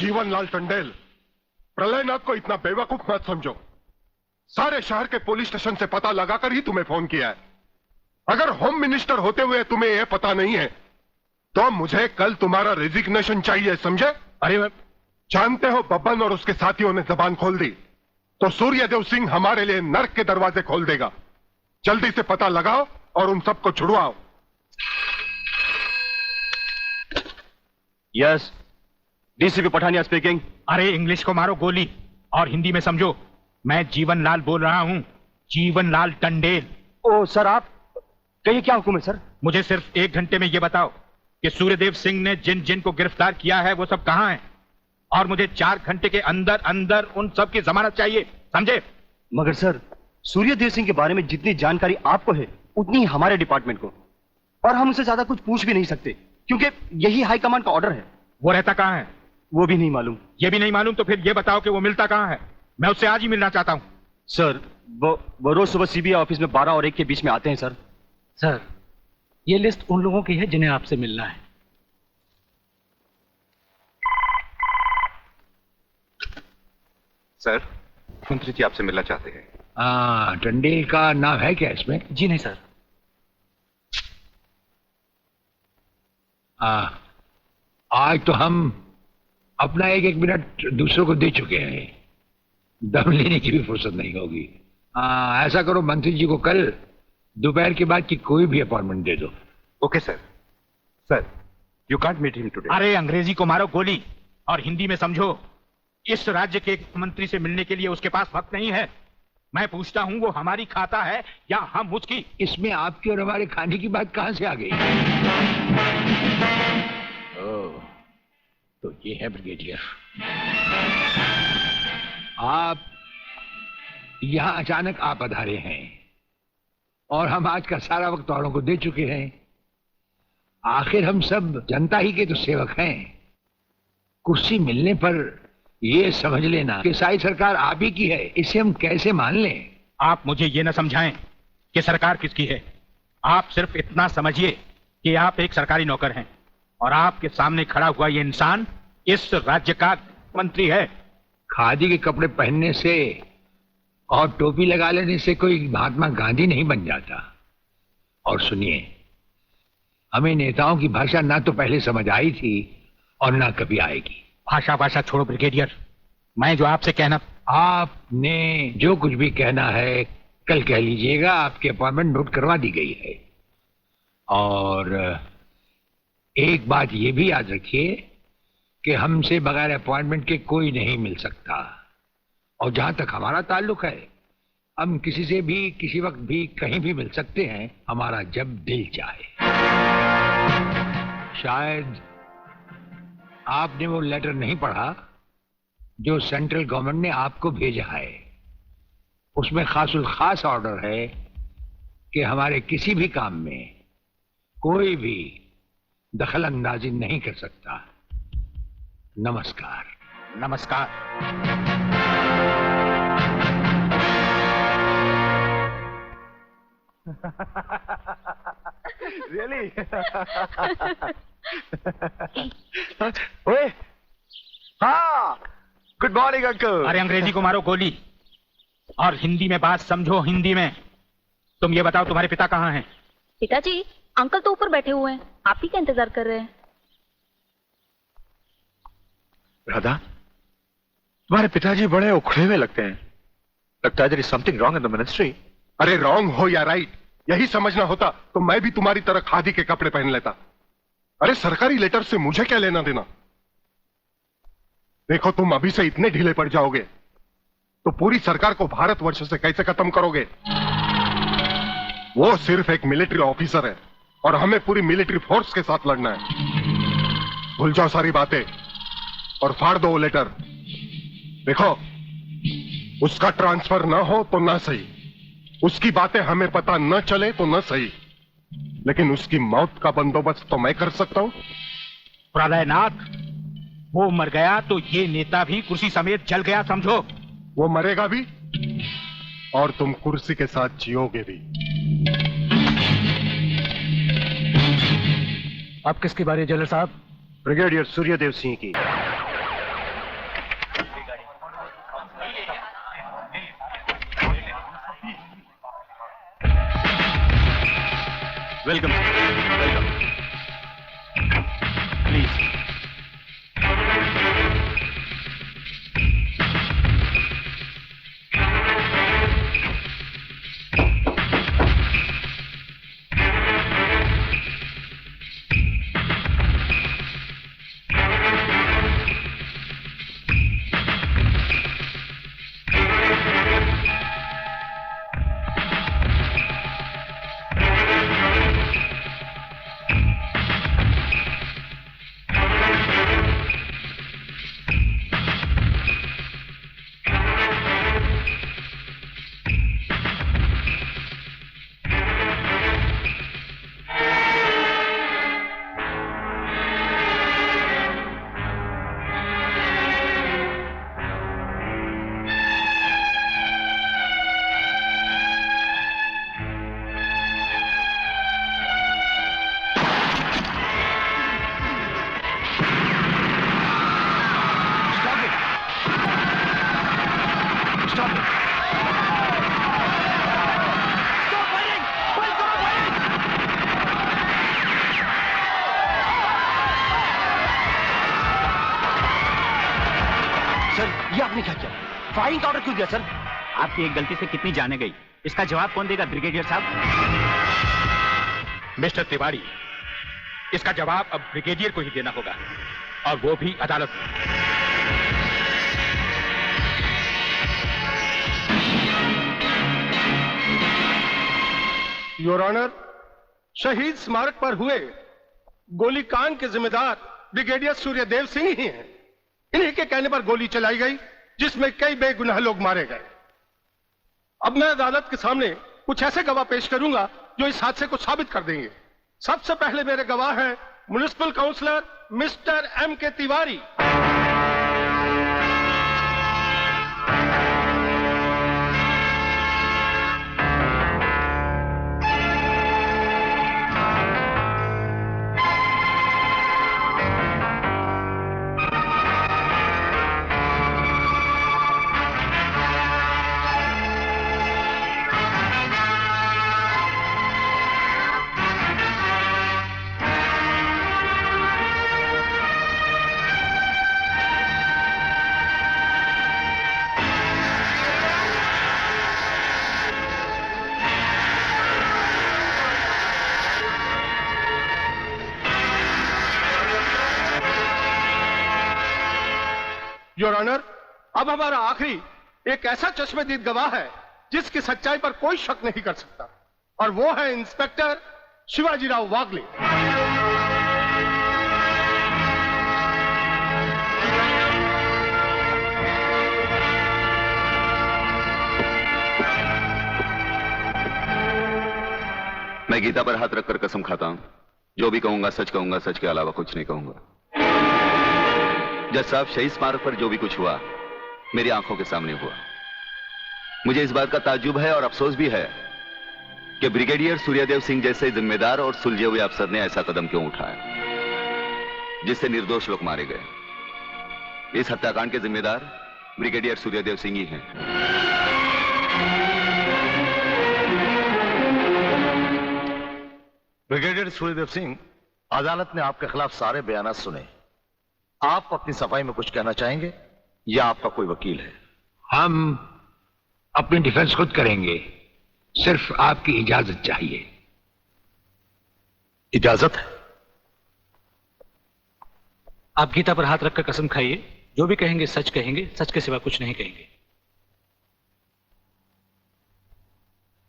जीवनलाल टंडेल, प्रलयनाथ को इतना बेवकूफ मत समझो। सारे शहर के पुलिस स्टेशन से पता लगाकर ही तुम्हें फोन किया है। अगर होम मिनिस्टर होते हुए तुम्हें यह पता नहीं है तो मुझे कल तुम्हारा रेजिग्नेशन चाहिए, समझे? अरे जानते हो, बब्बन और उसके साथियों ने जबान खोल दी तो सूर्यदेव सिंह हमारे लिए नर्क के दरवाजे खोल देगा। जल्दी से पता लगाओ और उन सबको छुड़वाओ। Yes, DCP Pathania speaking. अरे इंग्लिश को मारो गोली और हिंदी में समझो। मैं जीवनलाल बोल रहा हूं, जीवनलाल टंडेल। ओ सर, आप कहिए, क्या हुक्म है सर? मुझे सिर्फ 1 घंटे में यह बताओ कि सूर्यदेव सिंह ने जिन जिन को गिरफ्तार किया है वो सब कहां हैं, और मुझे 4 घंटे के अंदर अंदर उन सब की जमानत चाहिए, समझे? मगर सर, सूर्यदेव सिंह के बारे में जितनी जानकारी आपको है उतनी ही हमारे डिपार्टमेंट को, और हम उसे ज्यादा कुछ पूछ भी नहीं सकते क्योंकि यही हाई कमांड का ऑर्डर है। वो रहता कहां है? वो भी नहीं मालूम। ये भी नहीं मालूम तो फिर ये बताओ कि वो मिलता कहां है? मैं उससे आज ही मिलना चाहता हूं। सर, वो रोज सुबह सीबीआई ऑफिस में 12 और 1 के बीच में आते हैं सर। सर, ये लिस्ट उन लोगों की है जिन्हें आपसे मिलना है। सर, मंत्री जी आपसे मिलना चाहते हैं। टंडेल का नाम है क्या इसमें? जी नहीं सर। आज तो हम अपना 1-1 मिनट दूसरों को दे चुके हैं, दम लेने की भी फुर्सत नहीं होगी। ऐसा करो, मंत्री जी को कल दोपहर के बाद की कोई भी अपॉइंटमेंट दे दो। Okay sir. Sir, you can't meet him today. अरे अंग्रेजी को मारो गोली और हिंदी में समझो। इस राज्य के मंत्री से मिलने के लिए उसके पास वक्त नहीं है। मैं पूछता हूं वो हमारी खाता है या हम उसकी? इसमें आपकी और हमारे खाने की बात कहां से आ गई? तो ये है ब्रिगेडियर। आप यहां अचानक आप पधारे हैं और हम आज का सारा वक्त औरों को दे चुके हैं। आखिर हम सब जनता ही के तो सेवक हैं। कुर्सी मिलने पर ये समझ लेना कि सारी सरकार आप ही की है, इसे हम कैसे मान लें? आप मुझे ये न समझाएं कि सरकार किसकी है। आप सिर्फ इतना समझिए कि आप एक सरकारी नौकर हैं और आपके सामने खड़ा हुआ ये इंसान इस राज्य का मंत्री है। खादी के कपड़े पहनने से और टोपी लगा लेने से कोई महात्मा गांधी नहीं बन जाता। और सुनिए, हमें नेताओं की भाषा ना तो पहले समझ आई थी और ना कभी आएगी। भाषा छोड़ो ब्रिगेडियर, मैं जो आपसे कहना। आपने जो कुछ भी कहना है कल कह लीजिएगा। आपकी अपॉइंटमेंट नोट करवा दी गई है। और एक बात ये भी याद रखिए कि हमसे बगैर अपॉइंटमेंट के कोई नहीं मिल सकता। और जहां तक हमारा ताल्लुक है, हम किसी से भी किसी वक्त भी कहीं भी मिल सकते हैं, हमारा जब दिल चाहे। शायद आपने वो लेटर नहीं पढ़ा जो सेंट्रल गवर्नमेंट ने आपको भेजा है। उसमें खासुल खास ऑर्डर है कि हमारे किसी भी काम में कोई भी दखल अंदाजी नहीं कर सकता। नमस्कार। नमस्कार। Really? ओए, हाँ, गुड मॉर्निंग अंकल। अरे अंग्रेजी को मारो गोली और हिंदी में बात समझो। हिंदी में तुम ये बताओ, तुम्हारे पिता कहाँ हैं? पिताजी, अंकल तो ऊपर बैठे हुए हैं, आप ही का इंतजार कर रहे हैं। राधा, तुम्हारे पिताजी बड़े उखड़े हुए लगते हैं। लगता है there is something wrong in the ministry. अरे रॉन्ग हो या राइट, यही समझना होता तो मैं भी तुम्हारी तरह खादी के कपड़े पहन लेता। अरे सरकारी लेटर से मुझे क्या लेना देना? देखो, तुम अभी से इतने ढीले पड़ जाओगे तो पूरी सरकार को भारतवर्ष से कैसे खत्म करोगे? वो सिर्फ एक मिलिट्री ऑफिसर है और हमें पूरी मिलिट्री फोर्स के साथ लड़ना है। भूल जाओ सारी बातें और फाड़ दो वो लेटर। देखो, उसका ट्रांसफर ना हो तो ना सही, उसकी बातें हमें पता न चले तो न सही, लेकिन उसकी मौत का बंदोबस्त तो मैं कर सकता हूं। प्रलयनाथ, वो मर गया तो ये नेता भी कुर्सी समेत जल गया, समझो। वो मरेगा भी और तुम कुर्सी के साथ जियोगे भी। आप किसकी बारी है जनरल साहब? ब्रिगेडियर सूर्यदेव सिंह की। प्लीज। आपने क्या किया? फायरिंग का ऑर्डर क्यों दिया सर? आपकी एक गलती से कितनी जाने गई, इसका जवाब कौन देगा ब्रिगेडियर साहब? मिस्टर तिवारी, इसका जवाब अब ब्रिगेडियर को ही देना होगा, और वो भी अदालत में। योर ऑनर, शहीद स्मारक पर हुए गोलीकांड के जिम्मेदार ब्रिगेडियर सूर्यदेव सिंह ही हैं। इन्हीं के कहने पर गोली चलाई गई, जिसमें कई बेगुनाह लोग मारे गए। अब मैं अदालत के सामने कुछ ऐसे गवाह पेश करूंगा जो इस हादसे को साबित कर देंगे। सबसे पहले मेरे गवाह हैं municipal councillor mister M.K. Tiwari. Your honour, अब हमारा आखिरी एक ऐसा चश्मदीद गवाह है जिसकी सच्चाई पर कोई शक नहीं कर सकता, और वो है इंस्पेक्टर शिवाजीराव वागले। मैं गीता पर हाथ रखकर कसम खाता हूं, जो भी कहूंगा, सच के अलावा कुछ नहीं कहूंगा। जज साहब, शहीद स्मारक पर जो भी कुछ हुआ मेरी आंखों के सामने हुआ। मुझे इस बात का ताज्जुब है और अफसोस भी है कि ब्रिगेडियर सूर्यदेव सिंह जैसे जिम्मेदार और सुलझे हुए अफसर ने ऐसा कदम क्यों उठाया जिससे निर्दोष लोग मारे गए। इस हत्याकांड के जिम्मेदार ब्रिगेडियर सूर्यदेव सिंह ही हैं। ब्रिगेडियर सूर्यदेव सिंह, अदालत ने आपके खिलाफ सारे बयान सुने। आप अपनी सफाई में कुछ कहना चाहेंगे या आपका कोई वकील है? हम अपनी डिफेंस खुद करेंगे, सिर्फ आपकी इजाजत चाहिए। इजाजत है? आप गीता पर हाथ रखकर कसम खाइए, जो भी कहेंगे, सच के सिवा कुछ नहीं कहेंगे।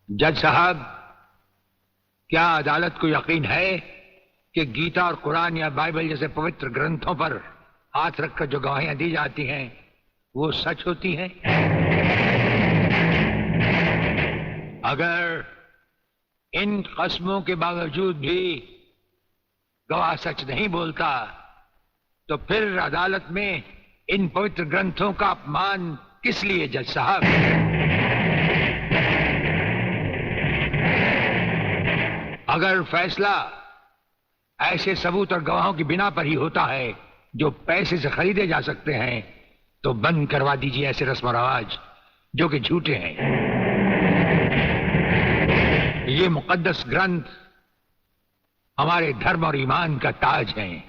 जज साहब, क्या अदालत को यकीन है कि गीता और कुरान या बाइबल जैसे पवित्र ग्रंथों पर हाथ रखकर जो गवाहियां दी जाती हैं वो सच होती हैं? अगर इन कस्मों के बावजूद भी गवाह सच नहीं बोलता तो फिर अदालत में इन पवित्र ग्रंथों का अपमान किस लिए जज साहब? अगर फैसला ऐसे सबूत और गवाहों की बिना पर ही होता है जो पैसे से खरीदे जा सकते हैं, तो बंद करवा दीजिए ऐसे रस्म और रवाज जो कि झूठे हैं। ये मुकद्दस ग्रंथ हमारे धर्म और ईमान का ताज हैं,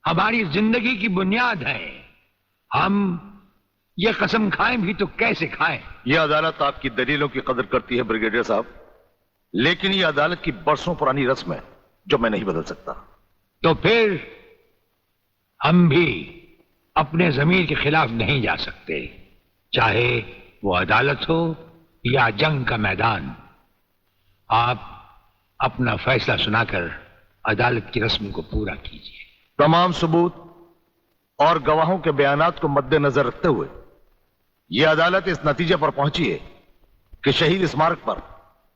हमारी जिंदगी की बुनियाद हैं। हम ये कसम खाएं भी तो कैसे खाएं? यह अदालत आपकी दलीलों की कदर करती है ब्रिगेडियर साहब, लेकिन यह अदालत की बरसों पुरानी रस्म है जो मैं नहीं बदल सकता। तो फिर हम भी अपने जमीर के खिलाफ नहीं जा सकते, चाहे वो अदालत हो या जंग का मैदान। आप अपना फैसला सुनाकर अदालत की रस्म को पूरा कीजिए। तमाम सबूत और गवाहों के बयानात को मद्देनजर रखते हुए यह अदालत इस नतीजे पर पहुंची है कि शहीद स्मारक पर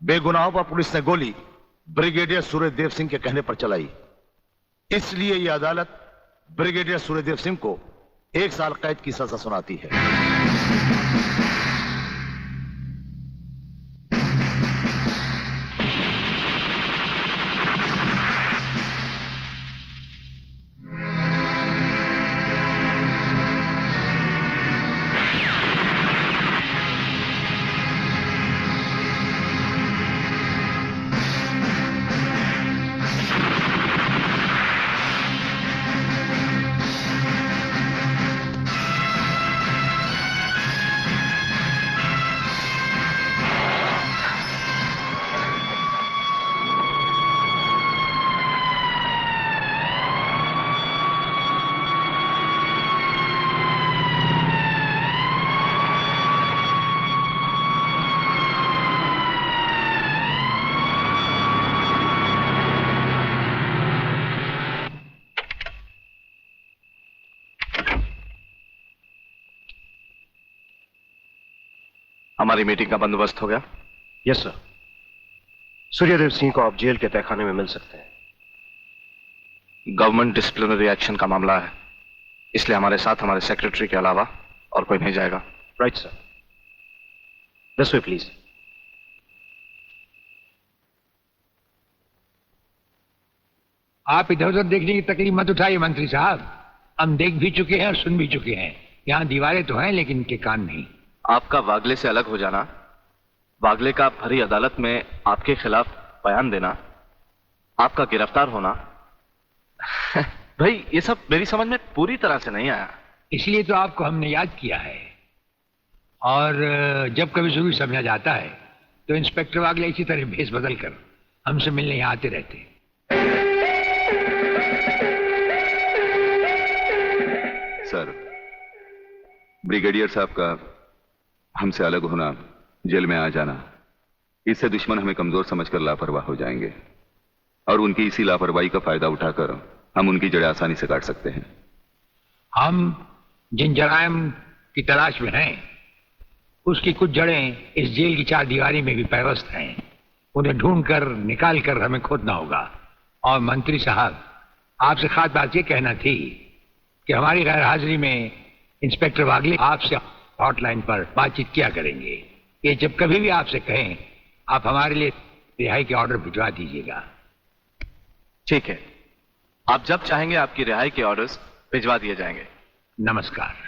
बेगुनाहों पर पुलिस ने गोली ब्रिगेडियर सूर्यदेव सिंह के कहने पर चलाई। इसलिए यह अदालत ब्रिगेडियर सूर्यदेव सिंह को 1 साल कैद की सजा सुनाती है। हमारी मीटिंग का बंदोबस्त हो गया? Yes sir. सूर्यदेव सिंह को आप जेल के तहखाने में मिल सकते हैं। गवर्नमेंट डिसिप्लिनरी एक्शन का मामला है, इसलिए हमारे साथ हमारे सेक्रेटरी के अलावा और कोई नहीं जाएगा। Right sir. This way please. आप इधर उधर देखने की तकलीफ मत उठाइए मंत्री साहब, हम देख भी चुके हैं और सुन भी चुके हैं। यहाँ दीवारें तो हैं लेकिन इनके कान नहीं। आपका वागले से अलग हो जाना, वागले का भरी अदालत में आपके खिलाफ बयान देना, आपका गिरफ्तार होना भाई ये सब मेरी समझ में पूरी तरह से नहीं आया। इसलिए तो आपको हमने याद किया है, और जब कभी जरूरी समझा जाता है तो इंस्पेक्टर वागले इसी तरह भेस बदल कर हमसे मिलने यहाँ आते रहते। सर, ब्रिगेडियर साहब का हमसे अलग होना, जेल में आ जाना, इससे दुश्मन हमें कमजोर समझकर लापरवाह हो जाएंगे और उनकी इसी लापरवाही का फायदा उठाकर हम उनकी जड़ें आसानी से काट सकते हैं। हम जिन जराइम की तलाश में हैं, उसकी कुछ जड़ें इस जेल की 4 दीवारी में भी पैवस्त हैं। उन्हें ढूंढकर निकाल कर हमें खोदना होगा। और मंत्री साहब, आपसे खास बात ये कहना थी कि हमारी गैर हाजिरी में इंस्पेक्टर वागले आपसे हॉटलाइन पर बातचीत किया करेंगे। ये जब कभी भी आपसे कहें, आप हमारे लिए रिहाई के ऑर्डर भिजवा दीजिएगा। ठीक है, आप जब चाहेंगे आपकी रिहाई के ऑर्डर्स भिजवा दिए जाएंगे। नमस्कार।